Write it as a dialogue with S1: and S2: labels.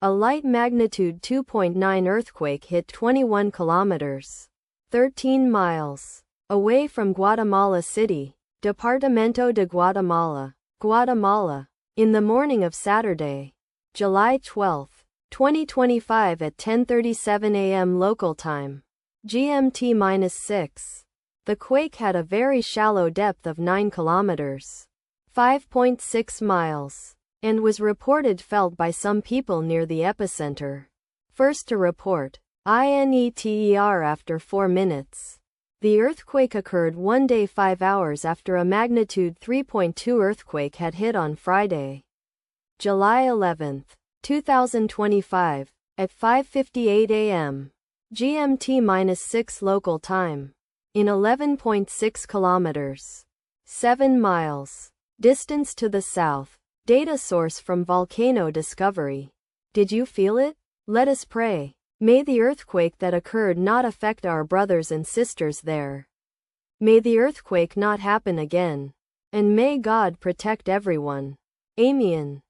S1: A light magnitude 2.9 earthquake hit 21 kilometers, 13 miles, away from Guatemala City, Departamento de Guatemala, Guatemala, in the morning of Saturday, July 12, 2025 at 10:37 a.m. local time, GMT-6. The quake had a very shallow depth of 9 kilometers, 5.6 miles, and was reported felt by some people near the epicenter. First to report, INETER after 4 minutes. The earthquake occurred 1 day 5 hours after a magnitude 3.2 earthquake had hit on Friday, July 11, 2025, at 5:58 a.m. GMT-6 local time, in 11.6 kilometers, 7 miles, distance to the south. Data source from Volcano Discovery. Did you feel it? Let us pray. May the earthquake that occurred not affect our brothers and sisters there. May the earthquake not happen again. And may God protect everyone. Amen.